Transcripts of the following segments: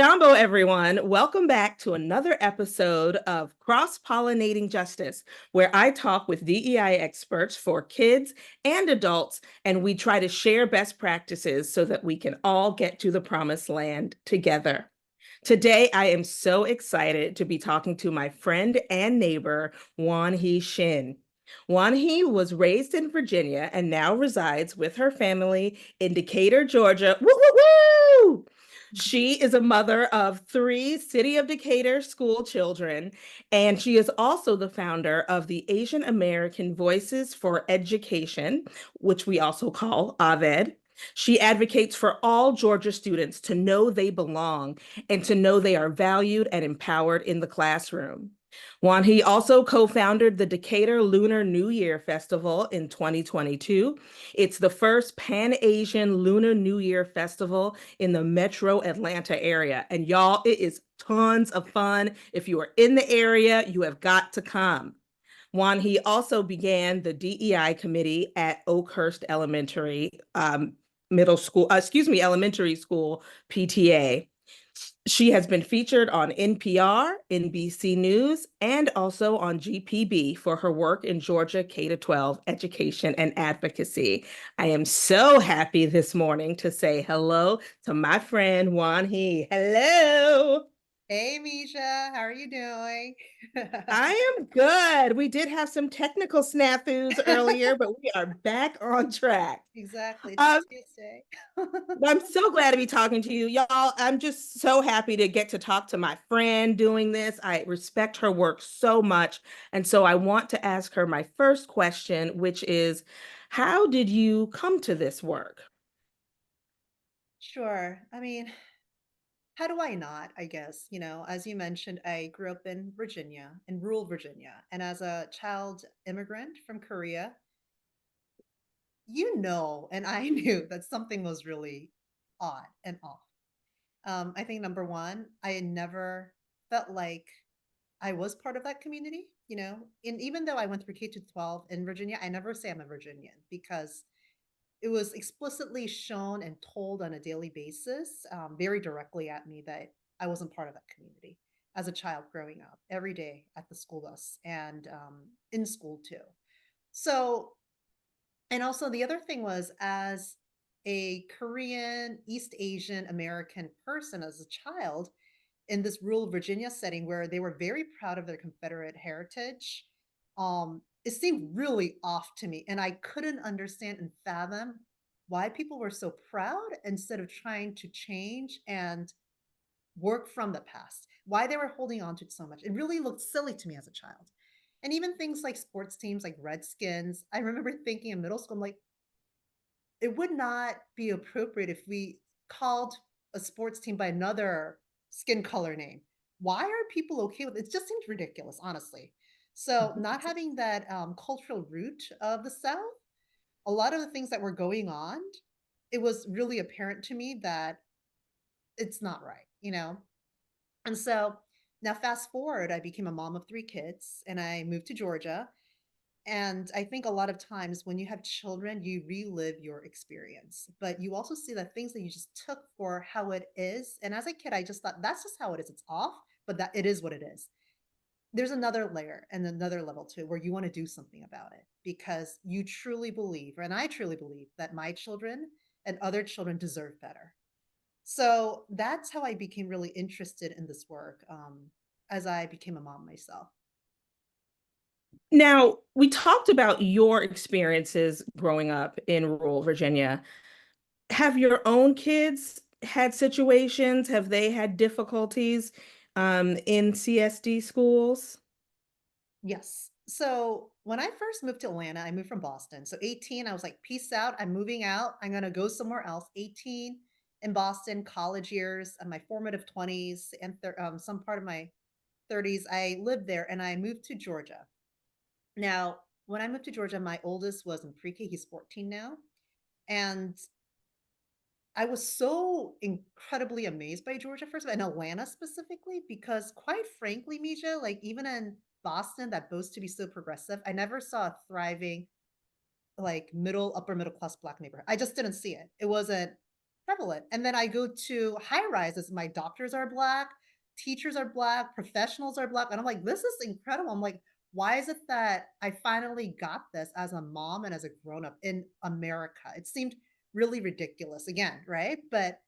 Jumbo, everyone. Welcome back to another episode of Cross-Pollinating Justice, where I talk with DEI experts for kids and adults, and we try to share best practices so that we can all get to the promised land together. Today, I am so excited to be talking to my friend and neighbor, Weonhee Shin. Weonhee was raised in Virginia and now resides with her family in Decatur, Georgia. Woo, woo, woo! She is a mother of three City of Decatur school children, and she is also the founder of the Asian American Voices for Education, which we also call AVED. She advocates for all Georgia students to know they belong and to know they are valued and empowered in the classroom. Weonhee also co-founded the Decatur Lunar New Year Festival in 2022. It's the first Pan-Asian Lunar New Year Festival in the metro Atlanta area. And y'all, it is tons of fun. If you are in the area, you have got to come. Weonhee also began the DEI committee at Oakhurst Elementary elementary school PTA. She has been featured on NPR, NBC News, and also on GPB for her work in Georgia K-12 education and advocacy. I am so happy this morning to say hello to my friend Weonhee. Hello. Hey, Misha, how are you doing? I am good. We did have some technical snafus earlier, but we are back on track. Exactly. It's a Um, Tuesday. I'm so glad to be talking to you, y'all. I'm just so happy to get to talk to my friend doing this. I respect her work so much. And so I want to ask her my first question, which is, how did you come to this work? Sure. I mean, how do I not? I guess, as you mentioned, I grew up in Virginia, in rural Virginia. And as a child immigrant from Korea, and I knew that something was really odd and off. I think number one, I had never felt like I was part of that community. And even though I went through K to 12 in Virginia, I never say I'm a Virginian because it was explicitly shown and told on a daily basis, very directly at me that I wasn't part of that community as a child growing up every day at the school bus and in school too. So, and also the other thing was as a Korean, East Asian American person as a child, in this rural Virginia setting where they were very proud of their Confederate heritage, it seemed really off to me. And I couldn't understand and fathom why people were so proud instead of trying to change and work from the past, why they were holding on to it so much. It really looked silly to me as a child. And even things like sports teams like Redskins, I remember thinking in middle school, I'm like, it would not be appropriate if we called a sports team by another skin color name. Why are people okay with it? It just seems ridiculous, honestly. So, not having that cultural root of the South, a lot of the things that were going on, it was really apparent to me that it's not right. And so now, fast forward, I became a mom of three kids and I moved to Georgia. And I think a lot of times when you have children, you relive your experience, but you also see the things that you just took for how it is. And as a kid, I just thought that's just how it is. It's off, but that it is what it is. There's another layer and another level too, where you want to do something about it because you truly believe, and I truly believe that my children and other children deserve better. So that's how I became really interested in this work as I became a mom myself. Now, we talked about your experiences growing up in rural Virginia. Have your own kids had situations? Have they had difficulties in CSD schools? Yes. So when I first moved to Atlanta, I moved from Boston. So 18, I was like, peace out. I'm moving out. I'm going to go somewhere else. 18 in Boston, college years, and my formative 20s, and some part of my 30s, I lived there and I moved to Georgia. Now, when I moved to Georgia, my oldest was in pre K. He's 14 now. And I was so incredibly amazed by Georgia first, and Atlanta specifically, because quite frankly, Misha, like even in Boston, that boasts to be so progressive, I never saw a thriving, like upper middle class Black neighborhood. I just didn't see it. It wasn't prevalent. And then I go to high rises, my doctors are Black, teachers are Black, professionals are Black. And I'm like, this is incredible. I'm like, why is it that I finally got this as a mom and as a grown up in America? It seemed really ridiculous again, right? But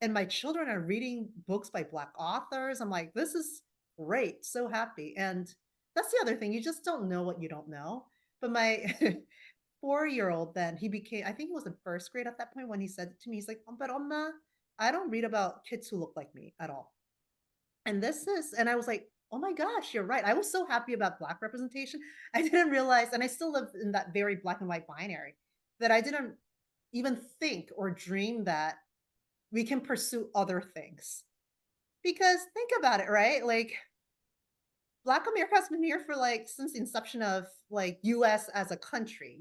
and my children are reading books by Black authors. I'm like, this is great. So happy. And that's the other thing. You just don't know what you don't know. But my 4-year-old then, he became, I think he was in first grade at that point when he said it to me. He's like, but Omma, I don't read about kids who look like me at all. And this is, and I was like, oh my gosh, you're right. I was so happy about Black representation. I didn't realize, and I still live in that very black and white binary, that I didn't even think or dream that we can pursue other things. Because think about it, right? Like Black America has been here for like since the inception of like US as a country,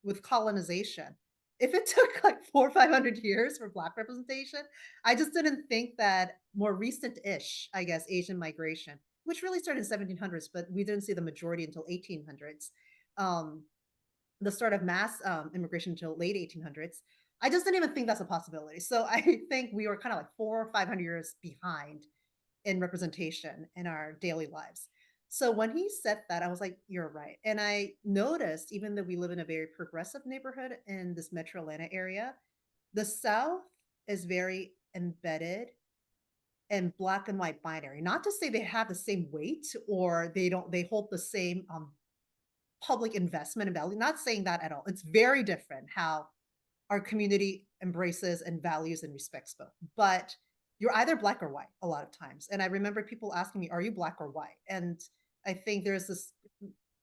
with colonization. If it took like 400 or 500 years for Black representation, I just didn't think that more recent-ish, I guess, Asian migration, which really started in 1700s, but we didn't see the majority until 1800s. Um, the start of mass immigration until late 1800s. I just didn't even think that's a possibility. So I think we were kind of like 400 or 500 years behind in representation in our daily lives. So when he said that, I was like, you're right. And I noticed, even though we live in a very progressive neighborhood in this metro Atlanta area, the South is very embedded in black and white binary. Not to say they have the same weight or they hold the same public investment and value. Not saying that at all. It's very different how our community embraces and values and respects both. But you're either black or white a lot of times. And I remember people asking me, are you black or white? And I think there's this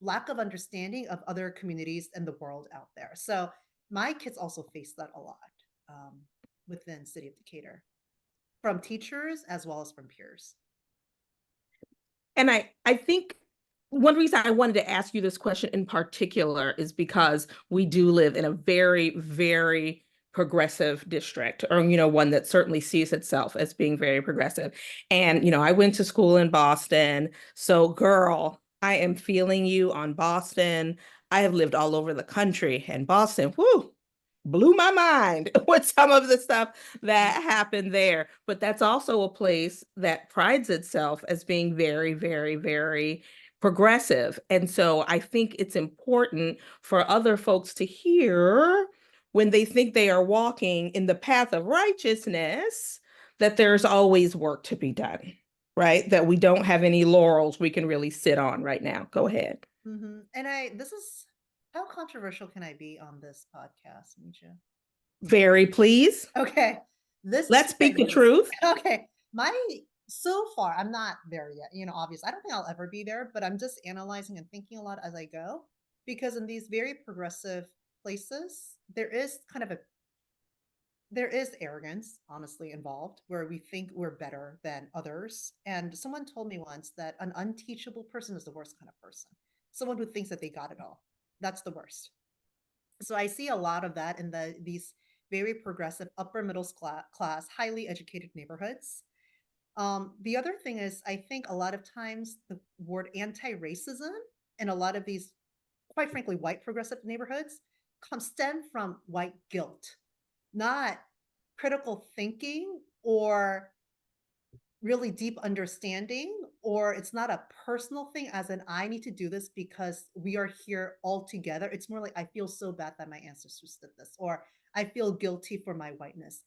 lack of understanding of other communities and the world out there. So my kids also face that a lot um, within City of Decatur, from teachers as well as from peers. And I think one reason I wanted to ask you this question in particular is because we do live in a very, very progressive district, or one that certainly sees itself as being very progressive. And I went to school in Boston, so girl, I am feeling you on Boston. I have lived all over the country, and Boston, whoo, blew my mind with some of the stuff that happened there. But that's also a place that prides itself as being very, very, very progressive. And so I think it's important for other folks to hear when they think they are walking in the path of righteousness, that there's always work to be done, right? That we don't have any laurels we can really sit on right now. Go ahead. And this is, how controversial can I be on this podcast, Misha? Very please. Okay. This is Let's what I speak the noticed. truth. Okay. My so far, I'm not there yet. Obviously, I don't think I'll ever be there, but I'm just analyzing and thinking a lot as I go. Because in these very progressive places, there is arrogance, honestly, involved, where we think we're better than others. And someone told me once that an unteachable person is the worst kind of person. Someone who thinks that they got it all. That's the worst. So I see a lot of that in these very progressive upper middle class, highly educated neighborhoods. The other thing is, I think a lot of times the word anti-racism in a lot of these, quite frankly, white progressive neighborhoods stem from white guilt, not critical thinking or really deep understanding, or it's not a personal thing as in I need to do this because we are here all together. It's more like I feel so bad that my ancestors did this, or I feel guilty for my whiteness.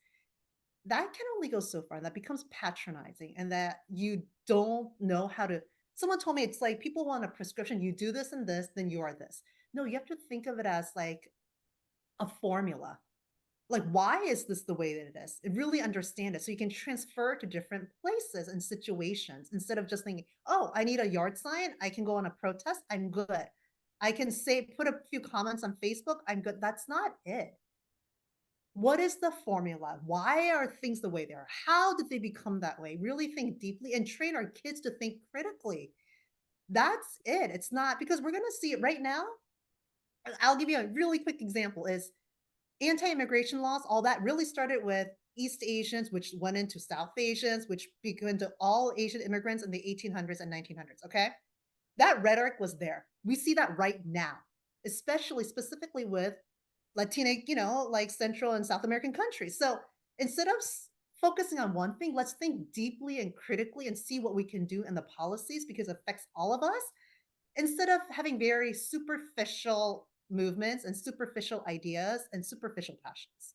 That can only go so far. That becomes patronizing, and that you don't know how to. Someone told me it's like people want a prescription. You do this and this, then you are this. No, you have to think of it as like a formula. Like, why is this the way that it is? Really understand it so you can transfer to different places and situations instead of just thinking, oh, I need a yard sign. I can go on a protest. I'm good. I can put a few comments on Facebook. I'm good. That's not it. What is the formula? Why are things the way they are? How did they become that way? Really think deeply and train our kids to think critically. That's it. It's not because we're going to see it right now. I'll give you a really quick example is anti-immigration laws, all that really started with East Asians, which went into South Asians, which began to all Asian immigrants in the 1800s and 1900s. Okay. That rhetoric was there. We see that right now, especially specifically with Latinx, like Central and South American countries. So Instead of focusing on one thing, let's think deeply and critically and see what we can do in the policies because it affects all of us instead of having very superficial movements and superficial ideas and superficial passions.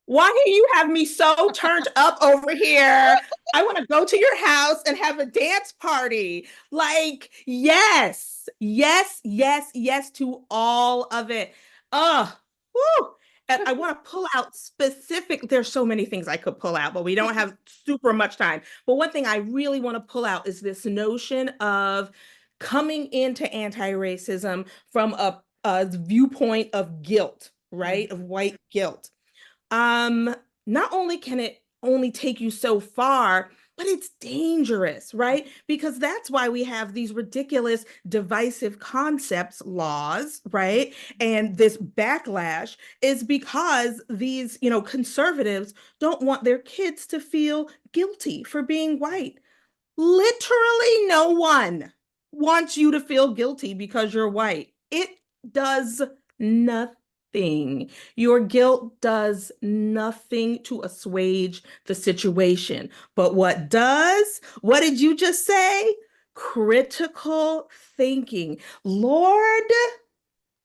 Why do you have me so turned up over here? I want to go to your house and have a dance party. Like, yes, yes, yes, yes to all of it. Woo. And I want to pull out specific, there's so many things I could pull out, but we don't have super much time. But one thing I really want to pull out is this notion of coming into anti-racism from a viewpoint of guilt, right? Mhm. Of white guilt. um Not only can it only take you so far, but it's dangerous, right? Because that's why we have these ridiculous divisive concepts laws, right? And this backlash is because these, conservatives don't want their kids to feel guilty for being white. Literally no one wants you to feel guilty because you're white. It does nothing. Your guilt does nothing to assuage the situation. But what does? What did you just say? Critical thinking. Lord,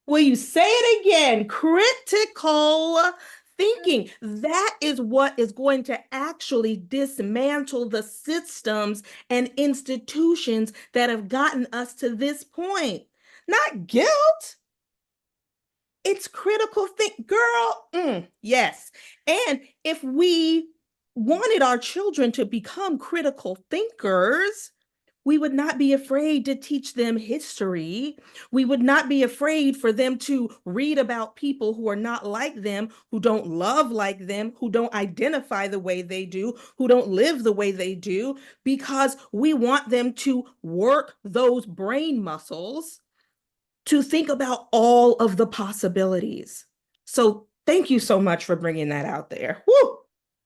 will you say it again? Critical thinking. That is what is going to actually dismantle the systems and institutions that have gotten us to this point. Not guilt. It's critical think, girl. Yes. And if we wanted our children to become critical thinkers, we would not be afraid to teach them history. We would not be afraid for them to read about people who are not like them, who don't love like them, who don't identify the way they do, who don't live the way they do, because we want them to work those brain muscles to think about all of the possibilities. So thank you so much for bringing that out there. Woo!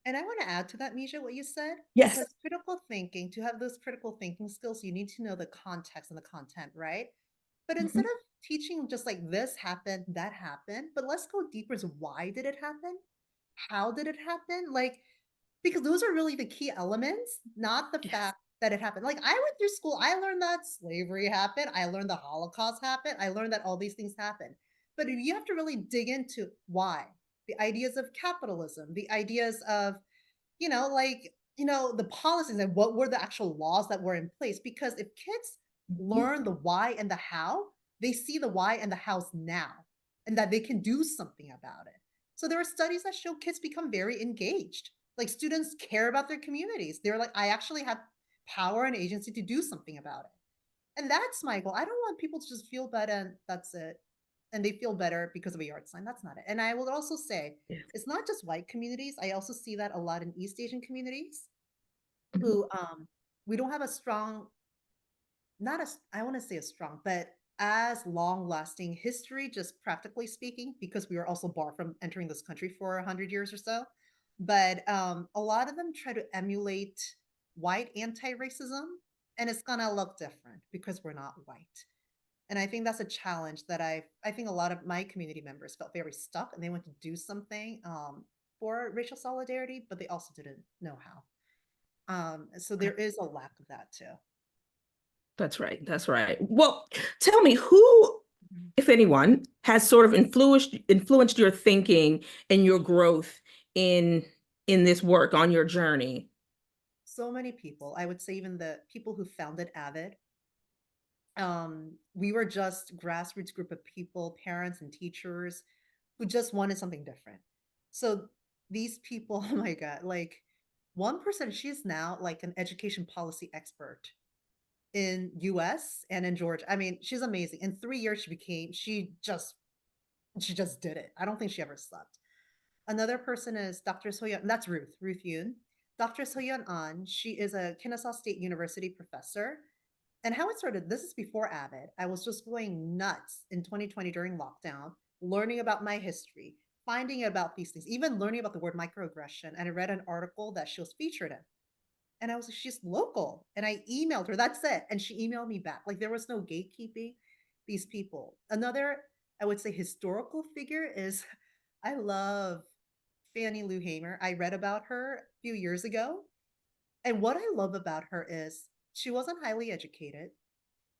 And I want to add to that, Misha, what you said, Yes. because critical thinking, to have those critical thinking skills, you need to know the context and the content, right? But instead Mhm. of teaching just like this happened, that happened, but let's go deeper is why did it happen? How did it happen? Like, because those are really the key elements, not the Yes. fact that it happened. Like I went through school, I learned that slavery happened, I learned the Holocaust happened, I learned that all these things happened. But you have to really dig into why. The ideas of capitalism, the ideas of, the policies and what were the actual laws that were in place. Because if kids Mhm. learn the why and the how, they see the why and the hows now and that they can do something about it. So there are studies that show kids become very engaged. Like students care about their communities. They're like, I actually have power and agency to do something about it. And that's my goal. I don't want people to just feel bad and that's it. And they feel better because of a yard sign. That's not it. And I will also say, Yes. it's not just white communities. I also see that a lot in East Asian communities Mhm. who we don't have a strong, not as I want to say a strong, but as long lasting history, just practically speaking, because we were also barred from entering this country for 100 years or so. But a lot of them try to emulate white anti-racism, and it's gonna look different because we're not white. And I think that's a challenge that I think a lot of my community members felt very stuck and they went to do something for racial solidarity, but they also didn't know how. So there is a lack of that too. That's right. That's right. Well, tell me who, Mhm. if anyone, has sort of influenced your thinking and your growth in in this work on your journey. So many people, I would say even the people who founded Avid, we were just grassroots group of people, parents and teachers who just wanted something different. So these people, oh my God, like one person, she's now like an education policy expert in US and in Georgia. I mean, she's amazing. In 3 years, she just did it. I don't think she ever slept. Another person is Dr. Soyeon, that's Ruth Yoon. Dr. Soyeon An, she is a Kennesaw State University professor. And how it started, this is before Avid. I was just going nuts in 2020 during lockdown, learning about my history, finding about these things, even learning about the word microaggression. And I read an article that she was featured in. And I was like, she's local. And I emailed her, that's it. And she emailed me back. Like there was no gatekeeping these people. Another, I would say, historical figure is I love Fannie Lou Hamer. I read about her a few years ago. And what I love about her is she wasn't highly educated.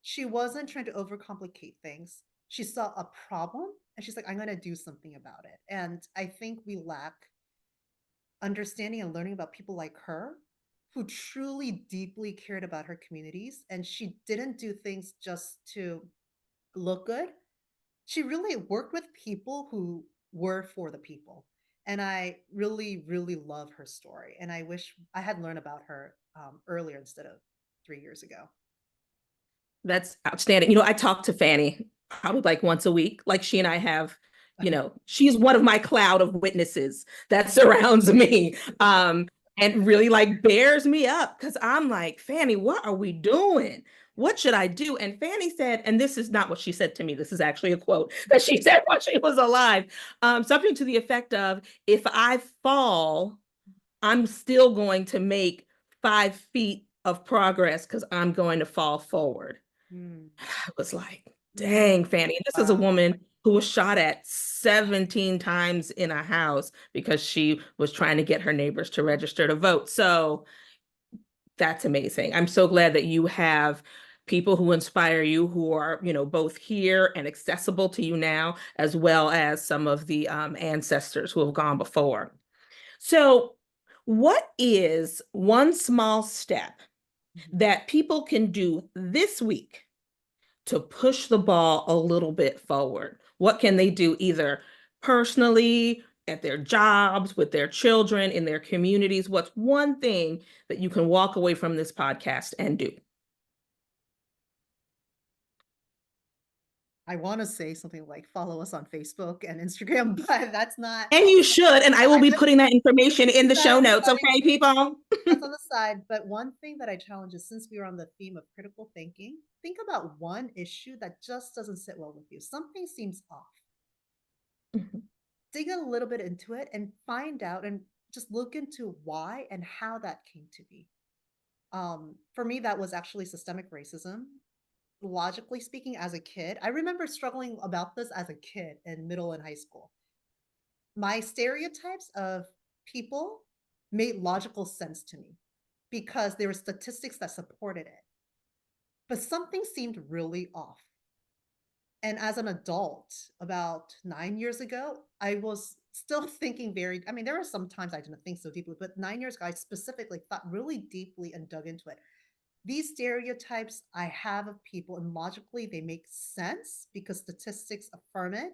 She wasn't trying to overcomplicate things. She saw a problem and she's like, I'm going to do something about it. And I think we lack understanding and learning about people like her who truly deeply cared about her communities. And she didn't do things just to look good. She really worked with people who were for the people. And I really, really love her story. And I wish I had learned about her earlier instead of 3 years ago. That's outstanding. I talk to Fanny probably like once a week. Like she and I have, she's one of my cloud of witnesses that surrounds me. And really like bears me up because I'm like, Fanny, what are we doing? What should I do? And Fanny said, and this is not what she said to me, this is actually a quote that she said while she was alive, something to the effect of, if I fall, I'm still going to make 5 feet of progress because I'm going to fall forward. Mm, I was like, mm, dang, Fanny. This is a wow. woman who was shot at 17 times in a house because she was trying to get her neighbors to register to vote. So that's amazing. I'm so glad that you have people who inspire you who are, both here and accessible to you now, as well as some of the ancestors who have gone before. So, what is one small step Mhm. that people can do this week to push the ball a little bit forward? What can they do either personally, at their jobs, with their children, in their communities? What's one thing that you can walk away from this podcast and do? I want to say something like follow us on Facebook and Instagram, but that's not. And you should, and I will be I putting that information in the that show on the notes, side. okay, people? That's on the side. But one thing that I challenge is since we were on the theme of critical thinking, think about one issue that just doesn't sit well with you. Something seems off. Dig a little bit into it and find out and just look into why and how that came to be. For me, that was actually systemic racism. Logically speaking, as a kid, I remember struggling about this as a kid in middle and high school. My stereotypes of people made logical sense to me because there were statistics that supported it. But something seemed really off. And as an adult, about 9 years ago, I was still thinking I mean, there were some times I didn't think so deeply, but 9 years ago, I specifically thought really deeply and dug into it. These stereotypes I have of people, and logically, they make sense because statistics affirm it.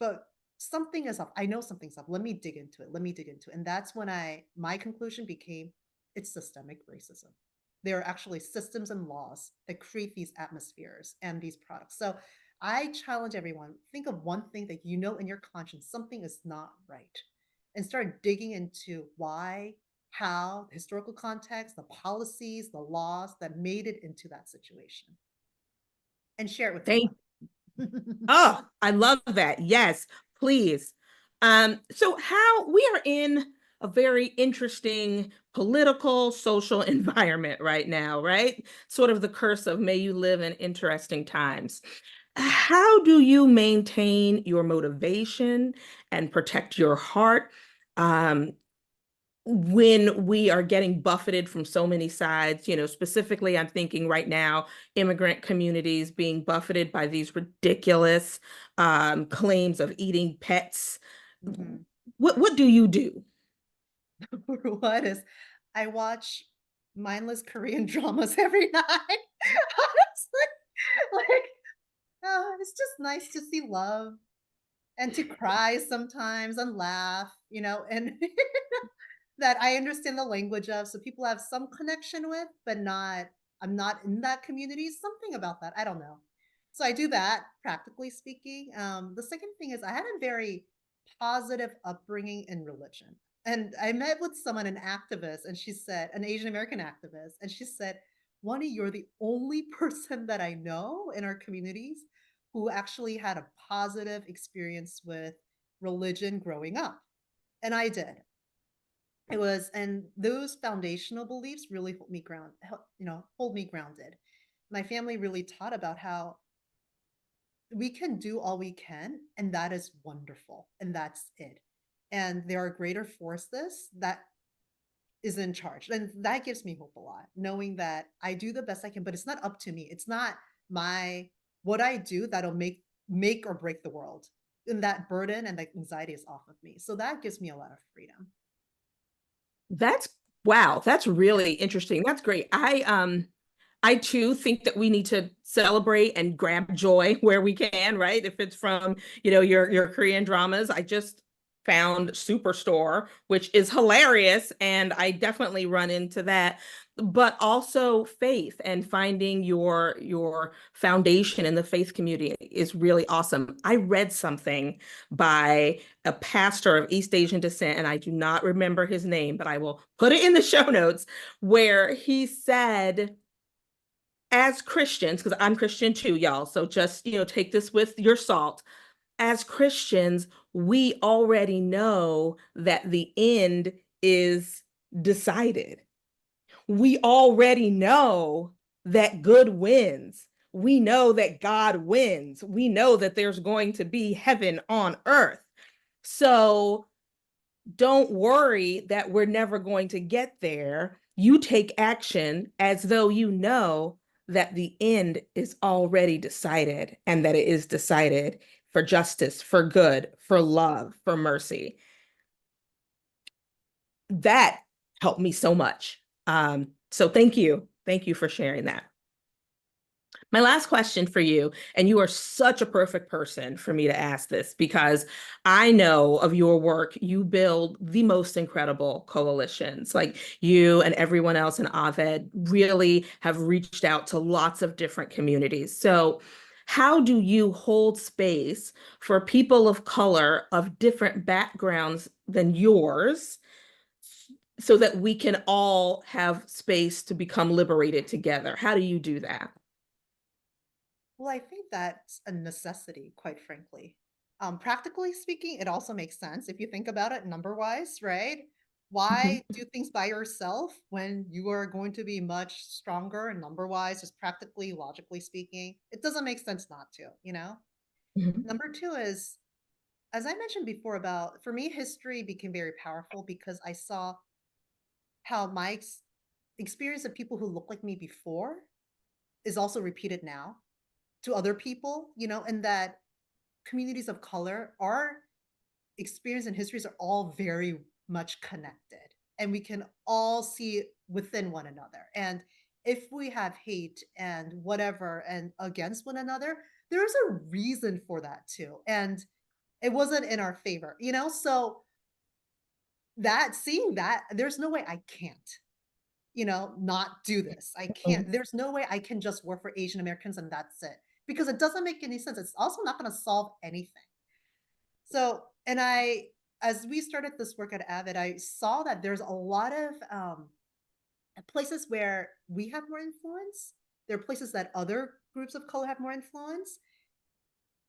But something is up. I know something's up. Let me dig into it. Let me dig into it. And that's when my conclusion became it's systemic racism. There are actually systems and laws that create these atmospheres and these products. So I challenge everyone, think of one thing that you know in your conscience, something is not right. And start digging into why, how, the historical context, the policies, the laws that made it into that situation. And share it with Thank everyone. Oh, I love that. Yes, please. So how we are in a very interesting political, social environment right now, right? Sort of the curse of may you live in interesting times. How do you maintain your motivation and protect your heart um, when we are getting buffeted from so many sides? Specifically, I'm thinking right now, immigrant communities being buffeted by these ridiculous claims of eating pets. Mhm. What do you do? What is I watch mindless Korean dramas every night. Honestly, like, it's just nice to see love and to cry sometimes and laugh, and that I understand the language of, so people have some connection with, but I'm not in that community. Something about that, I don't know. So I do that, practically speaking. The second thing is I had a very positive upbringing in religion. And I met with someone, an activist, and she said, an Asian American activist, and she said, Wani, you're the only person that I know in our communities who actually had a positive experience with religion growing up. And I did. And those foundational beliefs really hold me grounded. My family really taught about how we can do all we can, and that is wonderful, and that's it. and there are greater forces that is in charge. And that gives me hope a lot, knowing that I do the best I can, but it's not up to me. It's not my what I do that'll make or break the world. And that burden and that anxiety is off of me. So that gives me a lot of freedom. That's wow, that's really interesting. That's great. I too think that we need to celebrate and grab joy where we can, right? If it's from, your Korean dramas. I just found Superstore, which is hilarious, and I definitely run into that. But also faith and finding your foundation in the faith community is really awesome. I read something by a pastor of East Asian descent, and I do not remember his name, but I will put it in the show notes, where he said, as Christians, because I'm Christian too, y'all, so just, take this with your salt. As Christians, we already know that the end is decided. We already know that good wins. We know that God wins. We know that there's going to be heaven on earth. So don't worry that we're never going to get there. You take action as though you know that the end is already decided, and that it is decided for justice, for good, for love, for mercy. That helped me so much. So thank you. Thank you for sharing that. My last question for you, and you are such a perfect person for me to ask this, because I know of your work, you build the most incredible coalitions. Like, you and everyone else in AVED really have reached out to lots of different communities. So how do you hold space for people of color of different backgrounds than yours, so that we can all have space to become liberated together? How do you do that? Well, I think that's a necessity, quite frankly. Practically speaking, it also makes sense if you think about it number wise, right? Why Mhm, do things by yourself when you are going to be much stronger and number wise, just practically, logically speaking? It doesn't make sense not to, you know? mhm, Number two is, as I mentioned before, about for me, history became very powerful because I saw how my experience of people who look like me before is also repeated now to other people, and that communities of color, our experience and histories are all very much connected, and we can all see it within one another. And if we have hate and whatever and against one another, there's a reason for that too. And it wasn't in our favor, So that seeing that, there's no way I can't, not do this. I mhm. can't. There's no way I can just work for Asian Americans and that's it. Because it doesn't make any sense. It's also not going to solve anything. So, and as we started this work at Avid, I saw that there's a lot of places where we have more influence. There are places that other groups of color have more influence.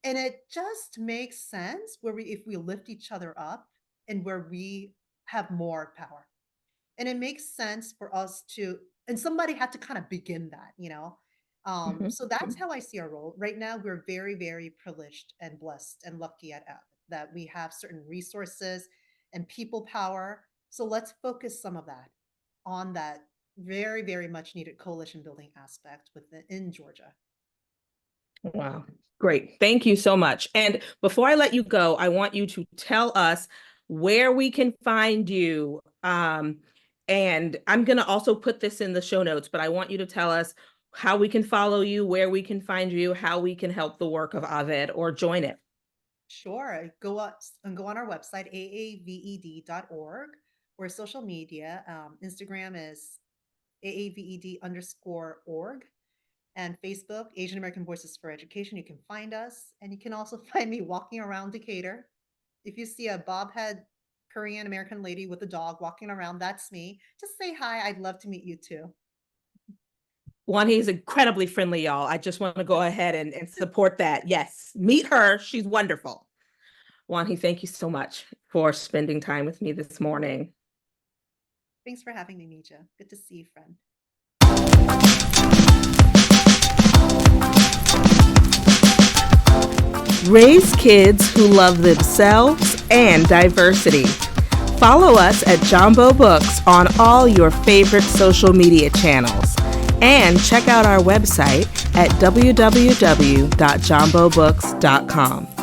And it just makes sense where if we lift each other up and where we have more power. And it makes sense for us to, and somebody had to kind of begin that, Mhm. so that's how I see our role right now. We're very, very privileged and blessed and lucky at Avid that we have certain resources and people power. So let's focus some of that on that very, very much needed coalition building aspect in Georgia. Wow. Great. Thank you so much. And before I let you go, I want you to tell us where we can find you. And I'm going to also put this in the show notes, but I want you to tell us how we can follow you, where we can find you, how we can help the work of AVED or join it. Sure. Go up and go on our website, aaved.org, or social media. Instagram is aaved_org. And Facebook, Asian American Voices for Education. You can find us, and you can also find me walking around Decatur. If you see a bobhead Korean American lady with a dog walking around, that's me. Just say hi. I'd love to meet you too. Weonhee is incredibly friendly, y'all. I just want to go ahead and support that. Yes, meet her. She's wonderful. Weonhee, thank you so much for spending time with me this morning. Thanks for having me, Mija. Good to see you, friend. Raise kids who love themselves and diversity. Follow us at Jumbo Books on all your favorite social media channels. And check out our website at www.jombobooks.com.